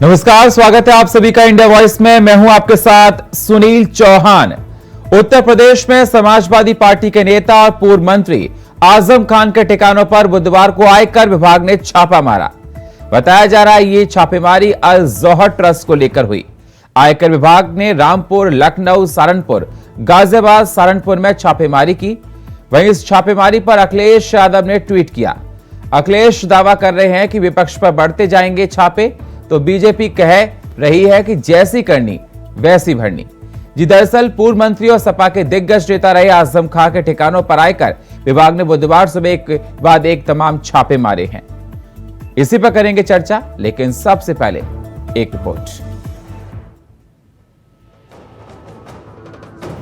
नमस्कार, स्वागत है आप सभी का इंडिया वॉइस में। मैं हूं आपके साथ सुनील चौहान। उत्तर प्रदेश में समाजवादी पार्टी के नेता और पूर्व मंत्री आजम खान के ठिकानों पर बुधवार को आयकर विभाग ने छापा मारा। बताया जा रहा है ये छापेमारी अल जौहर ट्रस्ट को लेकर हुई। आयकर विभाग ने रामपुर, लखनऊ, सहारनपुर, गाजियाबाद, सहारनपुर में छापेमारी की। वहीं इस छापेमारी पर अखिलेश यादव ने ट्वीट किया। अखिलेश दावा कर रहे हैं कि विपक्ष पर बढ़ते जाएंगे छापे, तो बीजेपी कह रही है कि जैसी करनी वैसी भरनी। जी दरअसल पूर्व मंत्री और सपा के दिग्गज नेता रहे आजम खान के ठिकानों पर आयकर विभाग ने बुधवार सुबह एक बाद एक तमाम छापे मारे हैं। इसी पर करेंगे चर्चा, लेकिन सबसे पहले एक रिपोर्ट।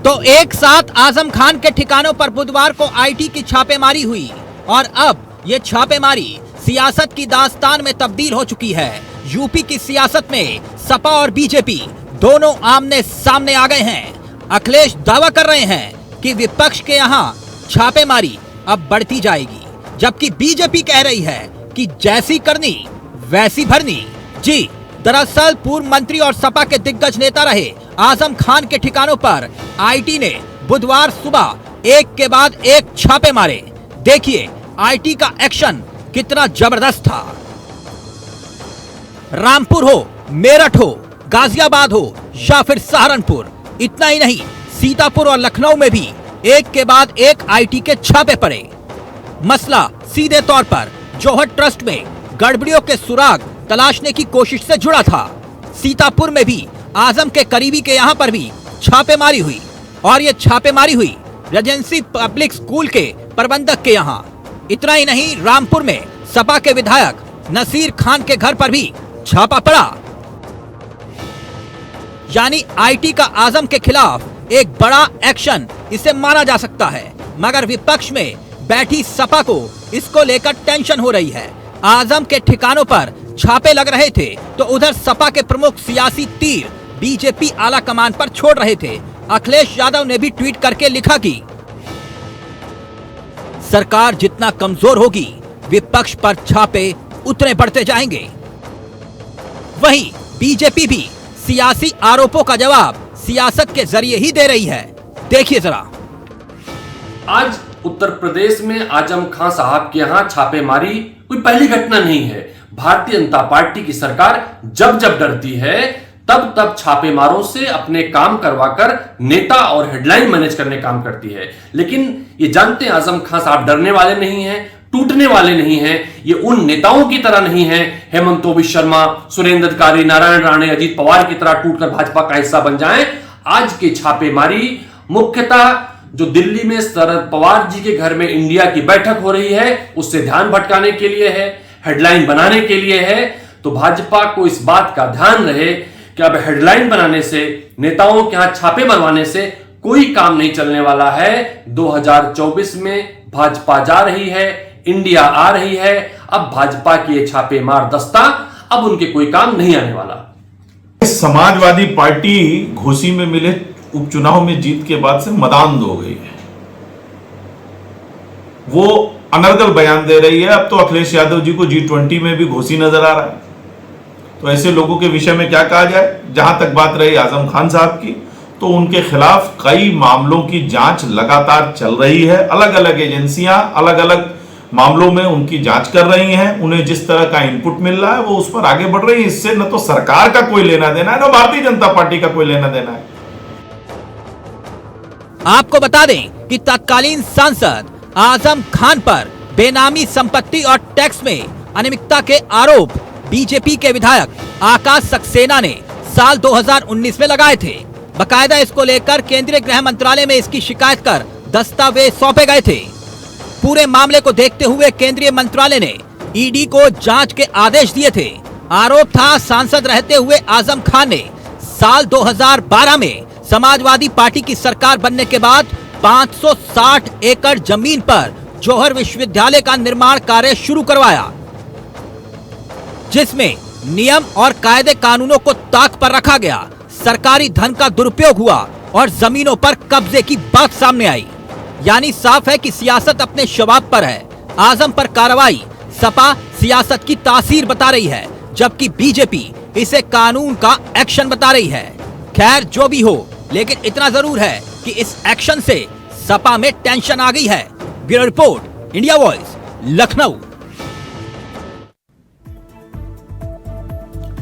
तो एक साथ आजम खान के ठिकानों पर बुधवार को आईटी की छापेमारी हुई और अब ये छापेमारी सियासत की दास्तान में तब्दील हो चुकी है। यूपी की सियासत में सपा और बीजेपी दोनों आमने सामने आ गए हैं। अखिलेश दावा कर रहे हैं कि विपक्ष के यहाँ छापेमारी अब बढ़ती जाएगी, जबकि बीजेपी कह रही है कि जैसी करनी वैसी भरनी। जी दरअसल पूर्व मंत्री और सपा के दिग्गज नेता रहे आजम खान के ठिकानों पर आईटी ने बुधवार सुबह एक के बाद एक छापे मारे। देखिए आईटी का एक्शन कितना जबरदस्त था। रामपुर हो, मेरठ हो, गाजियाबाद हो या फिर सहारनपुर, इतना ही नहीं सीतापुर और लखनऊ में भी एक के बाद एक आईटी के छापे पड़े। मसला सीधे तौर पर जौहर ट्रस्ट में गड़बड़ियों के सुराग तलाशने की कोशिश से जुड़ा था। सीतापुर में भी आजम के करीबी के यहाँ पर भी छापेमारी हुई और ये छापेमारी हुई रेजेंसी पब्लिक स्कूल के प्रबंधक के यहाँ। इतना ही नहीं रामपुर में सपा के विधायक नसीर खान के घर पर भी छापा पड़ा। यानी आईटी का आजम के खिलाफ एक बड़ा एक्शन इसे माना जा सकता है, मगर विपक्ष में बैठी सपा को इसको लेकर टेंशन हो रही है। आजम के ठिकानों पर छापे लग रहे थे तो उधर सपा के प्रमुख सियासी तीर बीजेपी आला कमान पर छोड़ रहे थे। अखिलेश यादव ने भी ट्वीट करके लिखा कि सरकार जितना कमजोर होगी विपक्ष पर छापे उतने बढ़ते जाएंगे। वहीं बीजेपी भी सियासी आरोपों का जवाब सियासत के जरिए ही दे रही है। देखिए जरा। आज उत्तर प्रदेश में आजम खान साहब के यहां छापेमारी कोई पहली घटना नहीं है। भारतीय जनता पार्टी की सरकार जब जब डरती है तब तब छापेमारों से अपने काम करवाकर नेता और हेडलाइन मैनेज करने काम करती है। लेकिन ये जानते हैं आजम खान साहब डरने वाले नहीं हैं, टूटने वाले नहीं हैं। ये उन नेताओं की तरह नहीं है हेमंत शर्मा, सुरेंद्र अधिकारी, नारायण राणे, अजीत पवार की तरह टूटकर भाजपा का हिस्सा बन जाएं। आज की छापेमारी मुख्यतः जो दिल्ली में शरद पवार जी के घर में इंडिया की बैठक हो रही है उससे ध्यान भटकाने के लिए है, हेडलाइन बनाने के लिए है। तो भाजपा को इस बात का ध्यान रहे कि अब हेडलाइन बनाने से, नेताओं के यहां छापे मरवाने से कोई काम नहीं चलने वाला है। 2024 में भाजपा जा रही है, इंडिया आ रही है। अब भाजपा की ये छापे मार दस्ता अब उनके कोई काम नहीं आने वाला। समाजवादी पार्टी घोसी में मिले उपचुनाव में जीत के बाद से मदान्ध हो गई है। वो अनर्गल बयान दे रही है। अब तो अखिलेश यादव जी को G20 में भी घोसी नजर आ रहा है। तो ऐसे लोगों के विषय में क्या कहा जाए। जहां तक बात रही आजम खान साहब की, तो उनके खिलाफ कई मामलों की जांच लगातार चल रही है। अलग अलग एजेंसियां अलग अलग मामलों में उनकी जांच कर रही हैं। उन्हें जिस तरह का इनपुट मिल रहा है वो उस पर आगे बढ़ रही है। इससे न तो सरकार का कोई लेना देना है, न भारतीय जनता पार्टी का कोई लेना देना है। आपको बता दें कि तत्कालीन सांसद आजम खान पर बेनामी संपत्ति और टैक्स में अनियमितता के आरोप बीजेपी के विधायक आकाश सक्सेना ने साल 2019 में लगाए थे। बकायदा इसको लेकर केंद्रीय गृह मंत्रालय में इसकी शिकायत कर दस्तावेज सौंपे गए थे। पूरे मामले को देखते हुए केंद्रीय मंत्रालय ने ईडी को जांच के आदेश दिए थे। आरोप था सांसद रहते हुए आजम खान ने साल 2012 में समाजवादी पार्टी की सरकार बनने के बाद 560 एकड़ जमीन पर जौहर विश्वविद्यालय का निर्माण कार्य शुरू करवाया, जिसमें नियम और कायदे कानूनों को ताक पर रखा गया। सरकारी धन का दुरुपयोग हुआ और जमीनों पर कब्जे की बात सामने आई। यानी साफ है कि सियासत अपने शबाब पर है। आजम पर कार्रवाई सपा सियासत की तासीर बता रही है, जबकि बीजेपी इसे कानून का एक्शन बता रही है। खैर जो भी हो, लेकिन इतना जरूर है कि इस एक्शन से सपा में टेंशन आ गई है। Bureau report, India voice, Lucknow.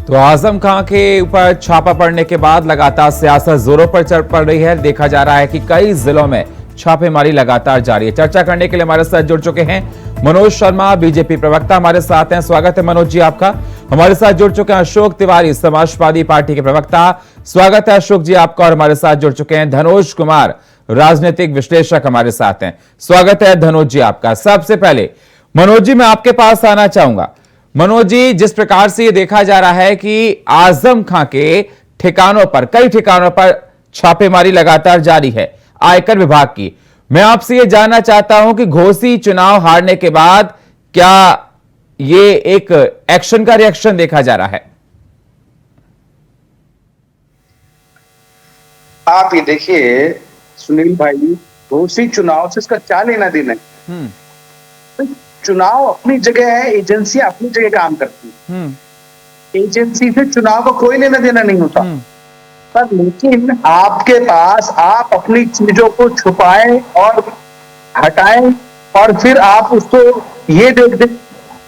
तो आजम खान के ऊपर छापा पड़ने के बाद लगातार सियासत जोरों पर चढ़ पड़ रही है। देखा जा रहा है कि कई जिलों में छापेमारी लगातार जारी है। चर्चा करने के लिए हमारे साथ जुड़ चुके हैं मनोज शर्मा, बीजेपी प्रवक्ता हमारे साथ हैं। स्वागत है मनोज जी आपका। हमारे साथ जुड़ चुके हैं अशोक तिवारी, समाजवादी पार्टी के प्रवक्ता। स्वागत है अशोक जी आपका। और हमारे साथ जुड़ चुके हैं धनोज कुमार, राजनीतिक विश्लेषक हमारे साथ हैं। स्वागत है धनोज जी आपका। सबसे पहले मनोज जी मैं आपके पास आना चाहूंगा। मनोज जी, जिस प्रकार से ये देखा जा रहा है कि आजम खान के ठिकानों पर, कई ठिकानों पर छापेमारी लगातार जारी है आयकर विभाग की, मैं आपसे ये जानना चाहता हूं कि घोसी चुनाव हारने के बाद क्या ये एक एक्शन का रिएक्शन देखा जा रहा है? आप ये देखिए सुनील भाई, घोसी चुनाव से इसका क्या लेना देना है? चुनाव अपनी जगह है, एजेंसी अपनी जगह काम करती है। एजेंसी से चुनाव का कोई लेना देना नहीं होता। पर लेकिन आपके पास, आप अपनी चीजों को छुपाएं और हटाएं और फिर आप उसको ये देख दें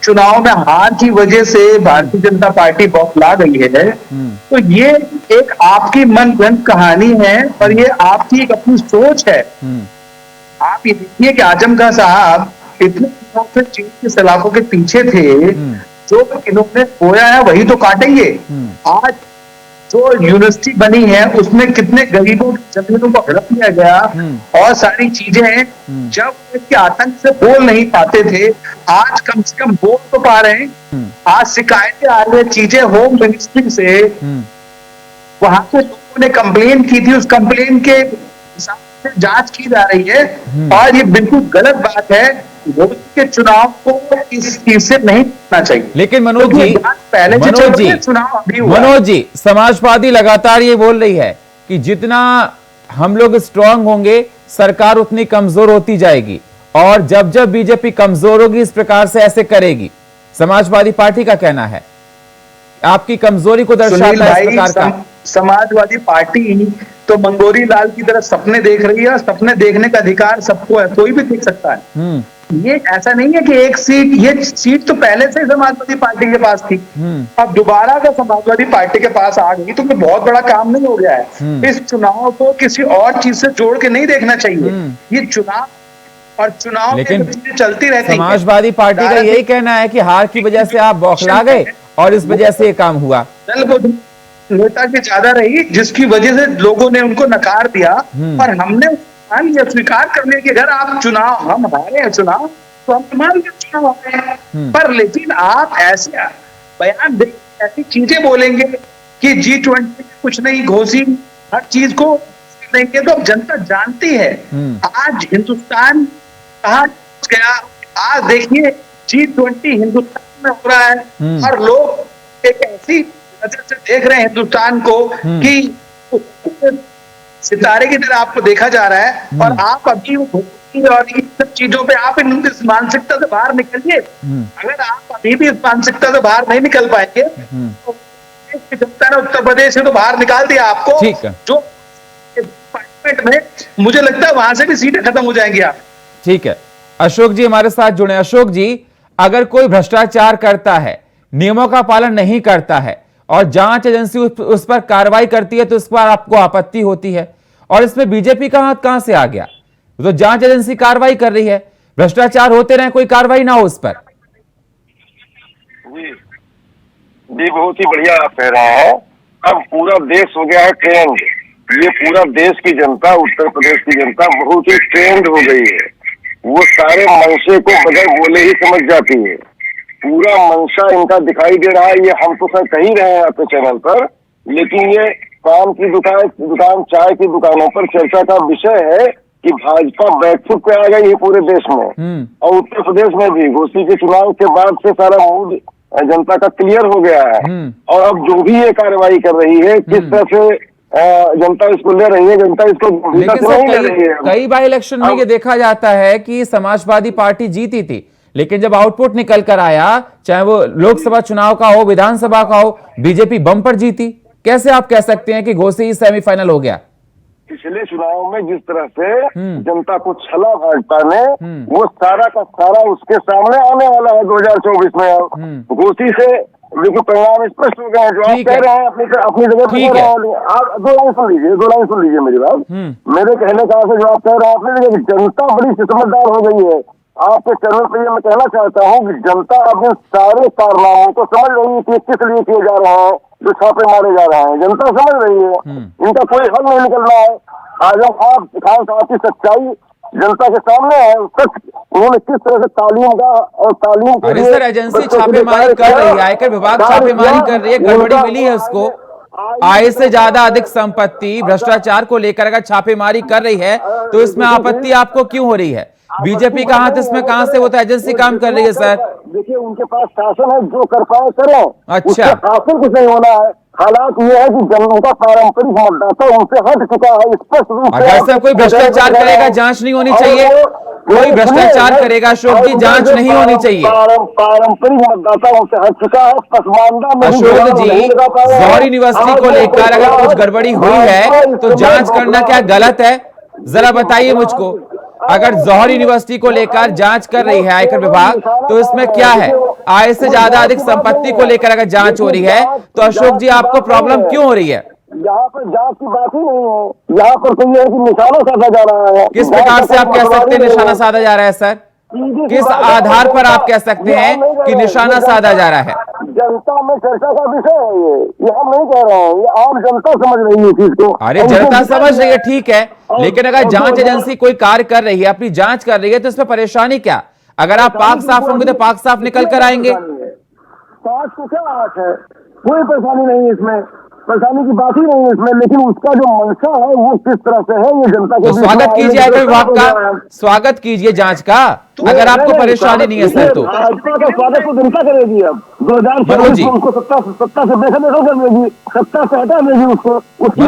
चुनाव में हार की वजह से भारतीय जनता पार्टी बौखला गई है, तो ये एक आपकी मनगढ़ंत कहानी है और ये आपकी एक अपनी सोच है। आप ये देखिए कि आजम खान साहब इतने दिनों से चीन के सलाखों के पीछे थे, जो इन्होंने बोया है वही तो काटेंगे। आज जो यूनिवर्सिटी बनी है उसमें कितने गरीबों की जमीनों को हड़प लिया गया और सारी चीजें, जब इसके आतंक से बोल नहीं पाते थे, आज कम से कम बोल तो पा रहे हैं। आज शिकायतें आ रही है, चीजें होम मिनिस्ट्री से, वहां के लोगों ने कंप्लेन की थी, उस कंप्लेन के हिसाब से जांच की जा रही है और ये बिल्कुल गलत बात है। वोट के चुनाव को इस चीज से नहीं करना चाहिए। लेकिन मनोज जी, पहले मनोज जी, चुनाव अभी हुआ। मनोज जी, समाजवादी लगातार ये बोल रही है कि जितना हम लोग स्ट्रांग होंगे सरकार उतनी कमजोर होती जाएगी और जब जब बीजेपी कमजोर होगी इस प्रकार से ऐसे करेगी। समाजवादी पार्टी का कहना है आपकी कमजोरी को दर्शाता है इस प्रकार का। समाजवादी पार्टी तो मंगोरी लाल की तरह सपने देख रही है और सपने देखने का अधिकार सबको है, कोई भी देख सकता है। ये ऐसा नहीं है कि एक सीट, ये सीट तो पहले से समाजवादी पार्टी के पास थी, अब दोबारा अगर समाजवादी पार्टी के पास आ गई तो कोई बहुत बड़ा काम नहीं हो गया है। इस चुनाव को किसी और चीज से जोड़ के नहीं देखना चाहिए। ये चुनाव और चुनाव लेकिन चीजें चलती रहती है। समाजवादी पार्टी का यही कहना है कि हार की वजह से आप बौखला गए और इस वजह से ये काम हुआ। नेता की ज्यादा रही जिसकी वजह से लोगों ने उनको नकार दिया और हमने ये स्वीकार कर लिया कि अगर आप चुनाव, हम हारे हैं चुनाव तो हम मान के चुनाव हारे हैं। पर लेकिन आप ऐसे बयान दे, ऐसी चीजें बोलेंगे कि G20 कुछ नहीं, घोसी हर चीज को देंगे, तो अब जनता जानती है आज हिंदुस्तान कहाँ गया। आज देखिए G20 हिंदुस्तान में हो रहा है और लोग एक ऐसी नजर से देख रहे हैं हिंदुस्तान को कि सितारे की तरह आपको देखा जा रहा है और आप अभी और इन सब चीजों पे आप इस मानसिकता से बाहर निकलिए। अगर आप अभी भी इस मानसिकता से बाहर नहीं निकल पाएंगे तो जनता ने उत्तर प्रदेश से तो बाहर निकाल दिया आपको, जो पार्लियामेंट में मुझे लगता है वहां से भी सीटें खत्म हो जाएंगी। आप ठीक है, अशोक जी हमारे साथ जुड़े। अशोक जी, अगर कोई भ्रष्टाचार करता है, नियमों का पालन नहीं करता है और जांच एजेंसी उस पर कार्रवाई करती है तो इस पर आपको आपत्ति होती है, और इसमें बीजेपी का हाथ कहां से आ गया? तो जांच एजेंसी कार्रवाई कर रही है, भ्रष्टाचार होते रहे, कोई कार्रवाई ना हो उस पर। जी बहुत ही बढ़िया आप कह रहे हैं। अब पूरा देश हो गया है ट्रेंड। ये पूरा देश की जनता, उत्तर प्रदेश की जनता बहुत ही ट्रेंड हो गई है। वो सारे मंशे को बगैर बोले ही समझ जाती है। पूरा मंशा इनका दिखाई दे रहा है। ये हम तो सर कह ही रहे हैं आपके चैनल पर, लेकिन ये पान की दुकान चाय की दुकानों पर चर्चा का विषय है कि भाजपा बैकफुट पे आ गई है पूरे देश में और उत्तर प्रदेश में भी। घोसी के चुनाव के बाद से सारा मूड जनता का क्लियर हो गया है और अब जो भी ये कार्रवाई कर रही है, किस तरह से जनता इसको ले रही है, जनता इसको लेकिन सर कई बार इलेक्शन में ये देखा जाता है कि समाजवादी पार्टी जीती थी लेकिन जब आउटपुट निकल कर आया, चाहे वो लोकसभा चुनाव का हो, विधानसभा का हो, बीजेपी बम्पर जीती। कैसे आप कह सकते हैं कि घोसी सेमीफाइनल हो गया? पिछले चुनाव में जिस तरह से जनता को छला भाजपा ने, वो सारा का सारा उसके सामने आने वाला है 2024 में। घोसी से देखो परिणाम स्पष्ट हो गए हैं। जो आप कह रहे हैं अपनी जगह पर कह रहे हैं। आप दो लाइन सुन लीजिए मेरी बात। मेरे कहने का जो आप कह रहे हैं अपनी जगह, जनता बड़ी समझदार हो गई है। आपके चैनल पर मैं कहना चाहता हूँ कि जनता अपने सारे कारनामों को समझ रही है कि किस लिए किए जा रहे हैं, जो छापे मारे जा रहे हैं। जनता समझ रही है, इनका कोई हल नहीं निकल रहा है। आजम खान साहब की सच्चाई जनता के सामने है। उन्होंने किस तरह से तालीम अरे सर, एजेंसी छापेमारी कर रही है, आयकर विभाग छापेमारी कर रही है, गड़बड़ी मिली है उसको। आय से ज्यादा अधिक संपत्ति, भ्रष्टाचार को लेकर अगर छापेमारी कर रही है तो इसमें आपत्ति आपको क्यों हो रही है? बीजेपी का हाथ इसमें कहां से? वो तो एजेंसी काम कर रही है सर। देखिए, उनके पास शासन है, जो कर पाए करें। अच्छा, शासन कुछ नहीं होना है। हालात ये है कि जनता का पारंपरिक मतदाता उनसे हट चुका है स्पष्ट रूप से। अगर सर कोई भ्रष्टाचार करेगा, जांच नहीं होनी चाहिए? कोई भ्रष्टाचार करेगा अशोक जी, जांच नहीं होनी चाहिए? पारंपरिक मतदाता उनसे हट चुका है। पसमानदा अशोक जी, जौहरी यूनिवर्सिटी को लेकर अगर कुछ गड़बड़ी हुई है तो जांच करना क्या गलत है? जरा बताइए मुझको। अगर जौहरी यूनिवर्सिटी को लेकर जांच कर रही है आयकर विभाग, तो इसमें क्या है? आय से ज्यादा अधिक संपत्ति को लेकर अगर जांच हो रही है तो अशोक जी आपको प्रॉब्लम क्यों हो रही है? यहाँ पर जांच की बात ही नहीं है। यहाँ पर तो ये है कि निशाना साधा जा रहा है। किस प्रकार से आप कह सकते हैं निशाना साधा जा रहा है सर? किस आधार पर आप कह सकते हैं कि निशाना साधा जा रहा है? जनता में चर्चा का विषय है ये हम नहीं कह रहे हैं, ये आम जनता समझ रही है चीज को। अरे जनता समझ रही है, ठीक है, लेकिन अगर जांच एजेंसी कोई कार्य कर रही है, अपनी जांच कर रही है, तो इसमें परेशानी क्या? अगर आप पाक साफ होंगे तो पाक साफ निकल कर आएंगे। पाक को क्या बात है? कोई परेशानी नहीं है इसमें, परेशानी की बात ही नहीं है इसमें। लेकिन उसका जो मंशा है वो किस तरह से है, ये जनता को तो स्वागत कीजिए आयकर विभाग का, स्वागत कीजिए जांच का, अगर आपको परेशानी नहीं है सर तो। भाजपा का स्वागत तो जनता करेगी। अब 2024 उनको सत्ता से देखा कर देगी, सत्ता से हटा देगी उसको, उसकी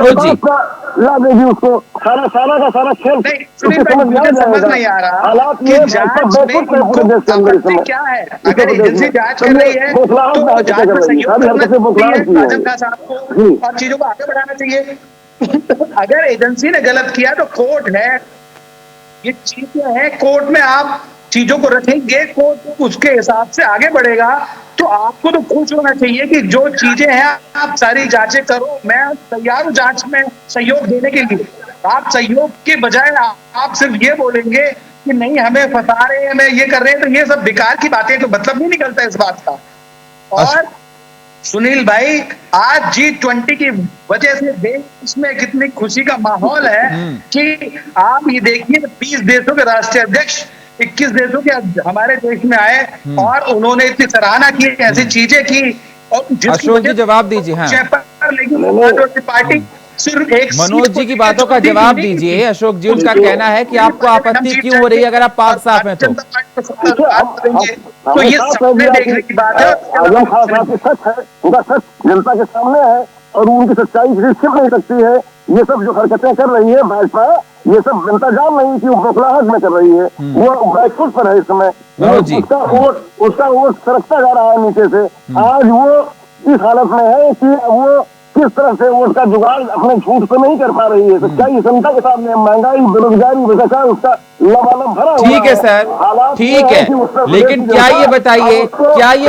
ला देगी उसको। सारा का सारा खेल समझ नहीं आ रहा हालात कि जांच में आपत्ति क्या है? अगर एजेंसी जांच कर रही है तो जांच में सहयोग करना चाहिए आजम खान साहब को और चीजों को आगे बढ़ाना चाहिए। अगर एजेंसी ने गलत किया तो कोर्ट है, ये चीजें हैं, कोर्ट में आप चीजों को रखेंगे, कोर्ट उसके हिसाब से आगे बढ़ेगा। तो आपको तो खुश होना चाहिए कि जो चीजें हैं आप सारी जांचें करो। मैं तैयार हूं जांच में सहयोग देने के लिए। आप सहयोग के बजाय आप सिर्फ ये बोलेंगे कि नहीं हमें फंसा रहे हैं, हमें ये कर रहे हैं, तो ये सब बेकार की बातें, तो मतलब नहीं निकलता इस बात का। और सुनील भाई, आज G20 की वजह से देश में कितनी खुशी का माहौल है कि आप ये देखिए 20 देशों के राष्ट्रीय अध्यक्ष 21 देशों के हमारे देश में आए और उन्होंने इतनी सराहना की, ऐसी चीजें की। और अशोक जी जवाब दीजिए। हाँ, पार्टी सिर्फ एक मनोज जी की बातों का जवाब दीजिए। अशोक जी, उनका कहना है कि आपको आपत्ति क्यों हो रही है अगर आप पाक साफ हैं तो? तो ये सामने देखने की बात है। आजम खान साहब की सच है, उनका सच जनता के सामने है और उनकी सच्चाई किसी छिप नहीं सकती है। ये सब जो हरकतें कर रही है भाजपा, ये सब जनता जान रही है कि वो बौखलाहट में कर रही है। वो बैकफुट पर है इस समय। उसका वोट सरकता जा रहा है नीचे से। आज वो इस हालत में है कि वो किस तरह से वोट का जुगाड़ अपने झूठ से नहीं कर पा रही है। सच्चाई जनता के सामने, महंगाई, बेरोजगारी, भ्रष्टाचार उसका लबालब भरा हुआ है। ठीक है सर, ठीक है, लेकिन क्या ये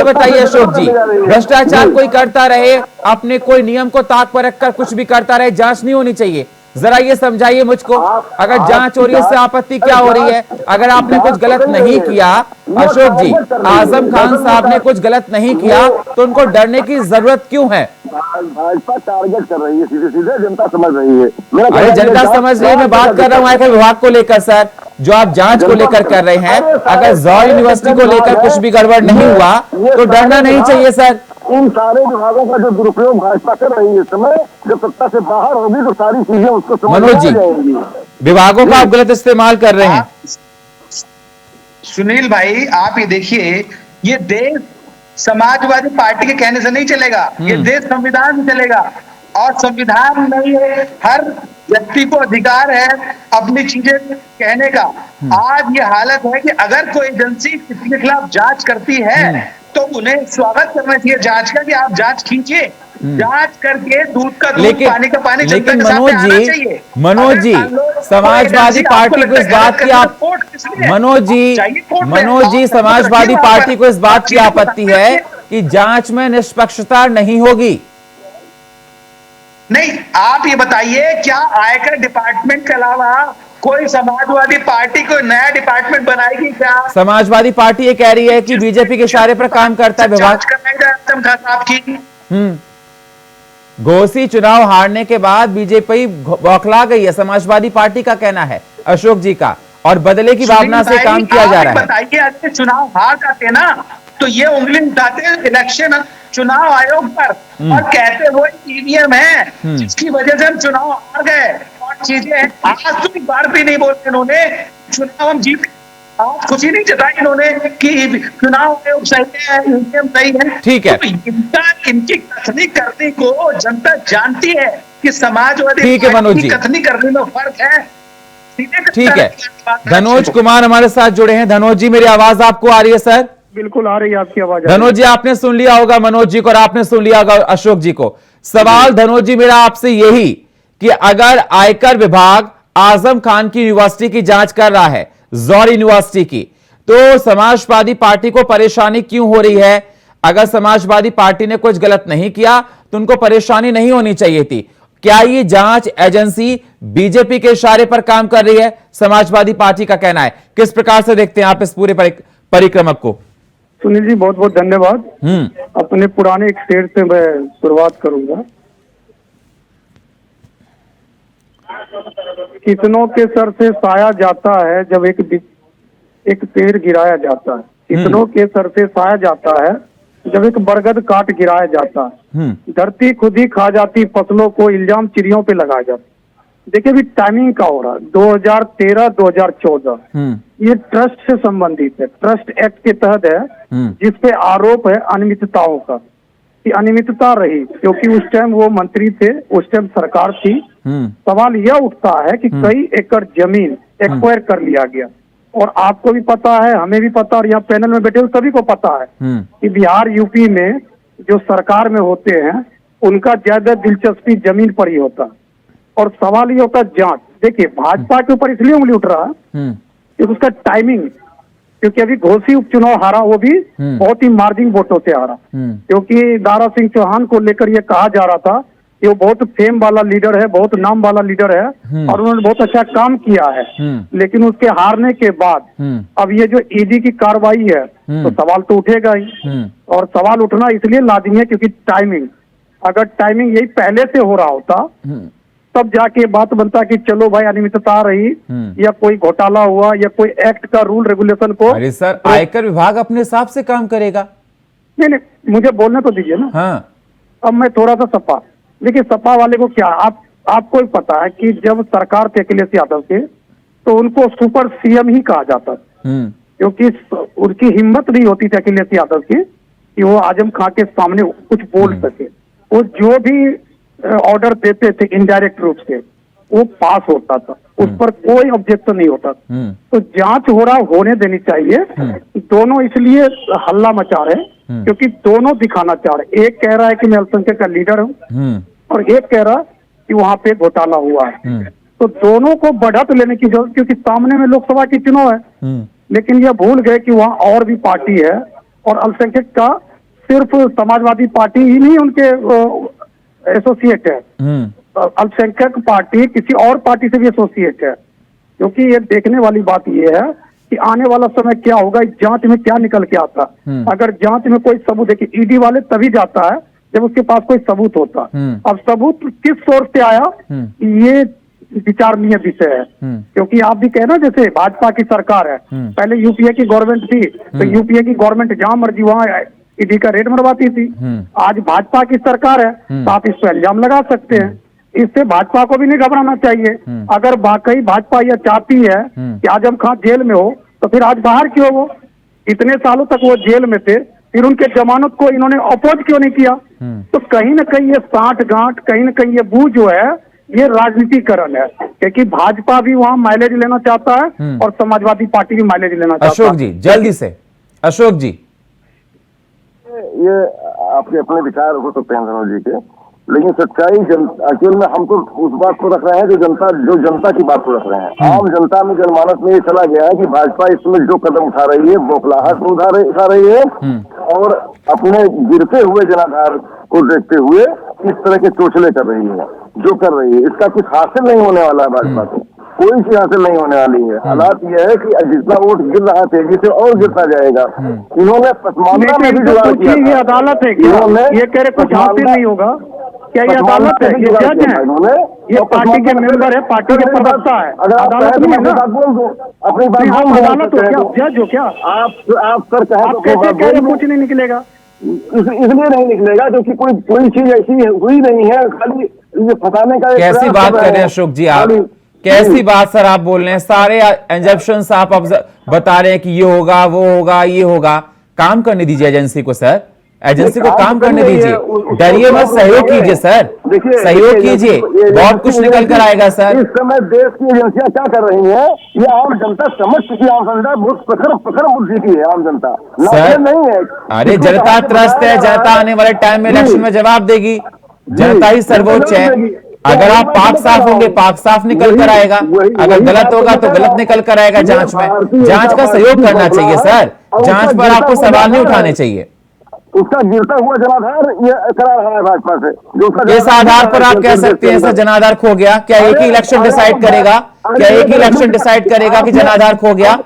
बताइए अशोक जी, भ्रष्टाचार कोई करता रहे, अपने कोई नियम को ताक पर रखकर कुछ भी करता रहे, जांच नहीं होनी चाहिए? जरा ये समझाइए मुझको। अगर जांच हो रही है इससे आपत्ति क्या हो रही है? अगर आपने कुछ गलत नहीं किया अशोक जी, आजम खान साहब ने कुछ गलत नहीं किया, तो उनको डरने की जरूरत क्यों है? भाजपा टारगेट कर रही है, सीधे जनता समझ रही है। अरे जनता समझ रही है, मैं बात कर रहा हूँ आयकर विभाग को लेकर सर, जो आप जांच को लेकर कर रहे हैं। अगर जौहरी यूनिवर्सिटी को लेकर कुछ भी गड़बड़ नहीं हुआ तो डरना नहीं चाहिए सर। इन सारे विभागों का जो दुरुपयोग भाजपा कर रही है इस समय, जब सत्ता से बाहर होगी तो सारी चीजें उसको समझ में आ जाएंगी। विभागों का आप गलत इस्तेमाल कर रहे हैं। सुनील भाई, आप ये देखिए, ये देश समाजवादी पार्टी के कहने से नहीं चलेगा, ये देश संविधान से चलेगा। और संविधान में हर व्यक्ति को अधिकार है अपनी चीजें कहने का। आज ये हालत है कि अगर कोई एजेंसी किसी के खिलाफ जांच करती है तो उन्हें स्वागत करना चाहिए जांच का, कि आप जांच कीजिए, जांच करके दूध का दूध, पानी का पानी, लेकिन मनोज जी, समाजवादी पार्टी को इस बात की मनोज जी, समाजवादी पार्टी को इस बात की आपत्ति है कि जांच में निष्पक्षता नहीं होगी। नहीं, आप ये बताइए, क्या आयकर डिपार्टमेंट के अलावा कोई समाजवादी पार्टी कोई नया डिपार्टमेंट बनाएगी क्या? समाजवादी पार्टी ये कह रही है कि बीजेपी के इशारे पर काम करता है विभाग। घोसी चुनाव हारने के बाद बीजेपी बौखला गई है, समाजवादी पार्टी का कहना है, अशोक जी का, और बदले की भावना से काम किया जा रहा है। बताइए, अगर चुनाव हार जाते ना तो ये उंगली उठाते इलेक्शन चुनाव आयोग पर और कहते वो ईवीएम है जिसकी वजह से हम चुनाव हार गए और चीजें हैं। आज तो एक बार भी नहीं बोलते इन्होंने चुनाव हम जीत, आज खुशी नहीं जताई इन्होंने कि चुनाव आयोग सही है, ईवीएम सही है। ठीक है, तो इनकी कथनी करने को जनता जानती है कि समाजवादी पार्टी की कथनी करने में फर्क है। ठीक है, धनोज कुमार हमारे साथ जुड़े हैं। धनोज जी, मेरी आवाज आपको आ रही है? सर बिल्कुल आ रही है आपकी आवाज। धनोज जी, आपने सुन लिया होगा मनोज जी को और आपने सुन लिया होगा अशोक जी को। सवाल धनोज जी मेरा आपसे यही कि अगर आयकर विभाग आजम खान की यूनिवर्सिटी की जांच कर रहा है, जौहरी यूनिवर्सिटी की, तो समाजवादी पार्टी को परेशानी क्यों हो रही है? अगर समाजवादी पार्टी ने कुछ गलत नहीं किया तो उनको परेशानी नहीं होनी चाहिए थी। क्या ये जांच एजेंसी बीजेपी के इशारे पर काम कर रही है? समाजवादी पार्टी का कहना है। किस प्रकार से देखते हैं आप इस पूरे परिक्रमक को? सुनील जी, बहुत बहुत धन्यवाद। अपने पुराने एक शेर से मैं शुरुआत करूंगा। कितनों के सर से साया जाता है जब एक पेड़ गिराया जाता है। कितनों के सर से साया जाता है जब एक बरगद काट गिराया जाता है। धरती खुद ही खा जाती फसलों को, इल्जाम चिड़ियों पे लगाया जाता। देखिए अभी टाइमिंग का हो रहा है 2013-2014, ये ट्रस्ट से संबंधित है, ट्रस्ट एक्ट के तहत है, जिसपे आरोप है अनियमितताओं का, कि अनियमितता रही क्योंकि उस टाइम वो मंत्री थे, उस टाइम सरकार थी। सवाल यह उठता है कि कई एकड़ जमीन एक्वायर कर लिया गया, और आपको भी पता है, हमें भी पता, और यहाँ पैनल में बैठे हुए सभी को पता है कि बिहार यूपी में जो सरकार में होते हैं उनका ज्यादा दिलचस्पी जमीन पर ही होता है। और सवाल ये होता है जांच। देखिए भाजपा के ऊपर इसलिए उंगली उठ रहा है कि उसका टाइमिंग, क्योंकि अभी घोसी उपचुनाव हारा, वो भी बहुत ही मार्जिन वोटों से हारा, क्योंकि दारा सिंह चौहान को लेकर ये कहा जा रहा था कि वो बहुत फेम वाला लीडर है, बहुत नाम वाला लीडर है और उन्होंने बहुत अच्छा काम किया है। लेकिन उसके हारने के बाद अब ये जो ईडी की कार्रवाई है तो सवाल तो उठेगा ही, और सवाल उठना इसलिए लाजिमी है क्योंकि टाइमिंग, अगर टाइमिंग यही पहले से हो रहा होता तब जाके बात बनता कि चलो भाई अनियमितता रही या कोई घोटाला हुआ या कोई एक्ट का रूल रेगुलेशन को। अरे सर, आयकर विभाग अपने हिसाब से काम करेगा। नहीं, मुझे बोलने तो दीजिए ना। हाँ। अब मैं थोड़ा सा सपा, देखिए सपा वाले को क्या, आपको भी पता है कि जब सरकार थे अखिलेश यादव के तो उनको सुपर सीएम ही कहा जाता था, क्योंकि उनकी हिम्मत नहीं होती थी अखिलेश यादव की कि वो आजम खां के सामने कुछ बोल सके। वो जो भी ऑर्डर देते थे इनडायरेक्ट रूप से वो पास होता था, उस पर कोई ऑब्जेक्शन नहीं होता। तो जांच हो रहा, होने देनी चाहिए। दोनों इसलिए हल्ला मचा रहे क्योंकि दोनों दिखाना चाह रहे, एक कह रहा है कि मैं अल्पसंख्यक का लीडर हूँ और एक कह रहा कि वहां पे घोटाला हुआ है। तो दोनों को बढ़त लेने की जरूरत, क्योंकि सामने में लोकसभा की चुनाव है। लेकिन यह भूल गए कि वहाँ और भी पार्टी है और अल्पसंख्यक का सिर्फ समाजवादी पार्टी ही नहीं उनके एसोसिएट है, अल्पसंख्यक पार्टी किसी और पार्टी से भी एसोसिएट है। क्योंकि ये देखने वाली बात ये है कि आने वाला समय क्या होगा, इस जांच में क्या निकल के आता। अगर जांच में कोई सबूत, देखिए ईडी वाले तभी जाता है जब उसके पास कोई सबूत होता। अब सबूत किस सोर्स से आया, ये विचारणीय विषय है। क्योंकि आप भी कहना, जैसे भाजपा की सरकार है, पहले यूपीए की गवर्नमेंट थी तो यूपीए की गवर्नमेंट जहां मर्जी वहां ईडी का रेड मरवाती थी। आज भाजपा की सरकार है तो आप इस पर इल्जाम लगा सकते हैं। इससे भाजपा को भी नहीं घबराना चाहिए। अगर वाकई भाजपा यह चाहती है कि आजम खान जेल में हो तो फिर आज बाहर क्यों हो? इतने सालों तक वो जेल में थे, फिर उनके जमानत को इन्होंने अपोज क्यों नहीं किया? तो कहीं ना कहीं ये साठ गांठ, कहीं ना कहीं ये बू जो है ये राजनीतिकरण है, क्योंकि भाजपा भी वहां माइलेज लेना चाहता है और समाजवादी पार्टी भी माइलेज लेना चाहता है। अशोक जी जल्दी से, अशोक जी ये आपके अपने विचार हो सकते हैं धनोज जी के, लेकिन सच्चाई एक्चुअल में हम तो उस बात को रख रहे हैं जो जनता की बात को रख रहे हैं। आम जनता में, जनमानस में ये चला गया है कि भाजपा इसमें जो कदम उठा रही है, बौखलाहट उठा रही है और अपने गिरते हुए जनाधार को देखते हुए इस तरह के चोचले कर रही है, जो कर रही है। इसका कुछ हासिल नहीं होने वाला है भाजपा को, कोई चीज हासिल नहीं होने वाली है। हालात यह है कि जितना वोट गिर रहा है तेजी से और गिरता जाएगा। इन्होंने पसमानदा में भी जुगाड़ किया। ये अदालत है क्या? ये कह रहे कुछ हासिल नहीं होगा क्या? ये अदालत है? ये जज है? ये पार्टी के मेंबर है, पार्टी के प्रवक्ता है। अदालत नहीं है ना? अपनी बात अदालत हो क्या? जज हो क्या? आप सर कैसे कह रहे कुछ नहीं निकलेगा? इसलिए नहीं निकलेगा क्योंकि कोई चीज ऐसी हुई नहीं है, खाली ये फंसाने का। कैसी बात कर रहे हैं अशोक जी आप? कैसी बात सर आप बोल रहे हैं? सारे एजेंप्शंस आप अब बता रहे हैं कि ये होगा, वो होगा, ये होगा। काम करने दीजिए एजेंसी को सर, एजेंसी को काम करने दीजिए, डरिए मत, सहयोग कीजिए सर, सहयोग कीजिए, बहुत कुछ निकल कर आएगा सर। इस समय देश की एजेंसियां क्या कर रही हैं, ये आम जनता समझ चुकी, आम जनता बहुत प्रखर बुद्धि की है आम जनता, सर नहीं है। अरे जनता त्रस्त है, जनता आने वाले टाइम में इलेक्शन में जवाब देगी, जनता ही सर्वोच्च है। अगर आप पाक साफ होंगे, पाक साफ निकल कर आएगा, अगर गलत होगा तो गलत निकल कर आएगा। जांच में जांच का सहयोग करना चाहिए सर, जांच पर आपको सवाल नहीं उठाने चाहिए। उसका गिरता हुआ जनाधार ये करा रहा है भाजपा से। इस आधार पर आप कह सकते हैं सर जनाधार खो गया? क्या एक ही इलेक्शन डिसाइड करेगा? क्या एक ही इलेक्शन डिसाइड करेगा कि जनाधार खो गया?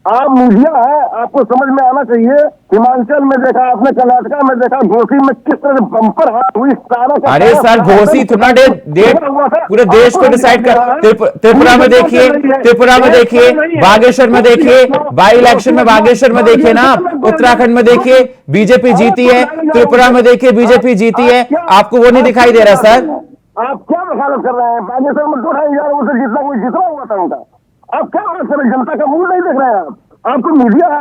आप मीडिया है, आपको समझ में आना चाहिए। हिमाचल में देखा आपने, कर्नाटका में देखा, घोसी में किस तरह बंपर हाथ हुई सारा। अरे सर घोसी थोड़ा डेट पूरे देश को डिसाइड कर। त्रिपुरा में देखिए, त्रिपुरा में देखिए, बागेश्वर में देखिए, बाई इलेक्शन में बागेश्वर में देखिए ना, उत्तराखंड में देखिए बीजेपी जीती है, त्रिपुरा में देखिए बीजेपी जीती है, आपको वो नहीं दिखाई दे रहा सर? आप क्या वकालत कर रहे हैं? बागेश्वर में 2,500 वोट जितना हुआ था उनका, आप क्या बात कर रहे हैं? जनता का मुंह नहीं देख रहे हैं आप, आपको मीडिया है।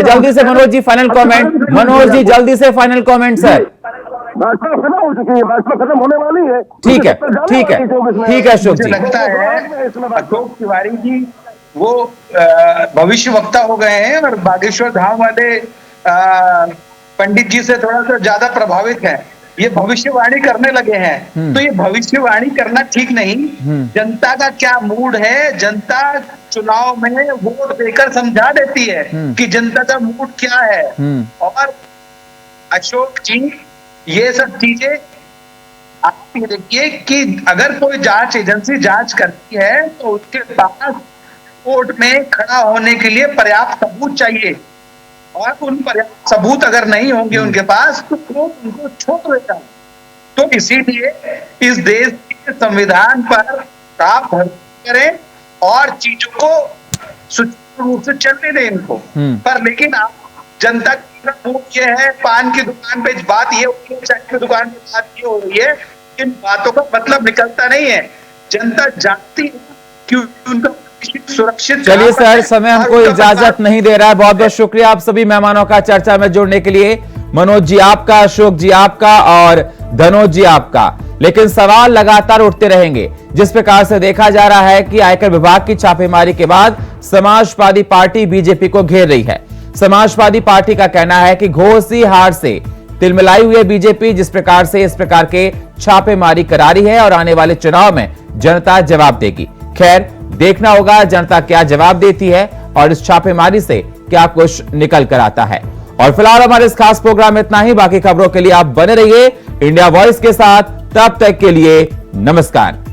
जल्दी से मनोज जी फाइनल कमेंट, मनोज जी जल्दी से फाइनल कमेंट सर। भाजपा खत्म हो चुकी है, भाजपा खत्म होने वाली है। ठीक है, ठीक है, ठीक है अशोक जी। लगता है अशोक तिवारी जी वो भविष्य वक्ता हो गए हैं और बागेश्वर धाम वाले पंडित जी से थोड़ा सा ज्यादा प्रभावित है। ये भविष्यवाणी करने लगे हैं, तो ये भविष्यवाणी करना ठीक नहीं। जनता का क्या मूड है, जनता चुनाव में वोट देकर समझा देती है कि जनता का मूड क्या है। और अशोक जी ये सब चीजें आप ये देखिए कि अगर कोई जांच एजेंसी जांच करती है तो उसके पास कोर्ट में खड़ा होने के लिए पर्याप्त सबूत चाहिए, और उन पर्याप्त सबूत अगर नहीं होंगे उनके पास तो कोर्ट उनको छोड़ देता है। तो इसीलिए इस देश के संविधान पर आप भरोसा करें और चीजों को सुचारू रूप से चलने दें इनको पर। लेकिन आप जनता की ये है, पान की दुकान पे बात ये हो रही है, चाय की दुकान पे बात ये हो रही है, इन बातों का मतलब निकलता नहीं है। जनता जानती है कि उनका सुरक्षित। चलिए सर, समय हमको इजाजत नहीं दे रहा है। बहुत बहुत शुक्रिया आप सभी मेहमानों का चर्चा में जुड़ने के लिए। मनोज जी आपका, अशोक जी आपका और धनोज जी आपका। लेकिन सवाल लगातार उठते रहेंगे। जिस प्रकार से देखा जा रहा है कि आयकर विभाग की छापेमारी के बाद समाजवादी पार्टी बीजेपी को घेर रही है। समाजवादी पार्टी का कहना है कि घोसी हार से तिलमिलाई हुई है बीजेपी, जिस प्रकार से इस प्रकार के छापेमारी करा रही है और आने वाले चुनाव में जनता जवाब देगी। खैर देखना होगा जनता क्या जवाब देती है और इस छापेमारी से क्या कुछ निकल कर आता है। और फिलहाल हमारे इस खास प्रोग्राम में इतना ही। बाकी खबरों के लिए आप बने रहिए इंडिया वॉइस के साथ। तब तक के लिए नमस्कार।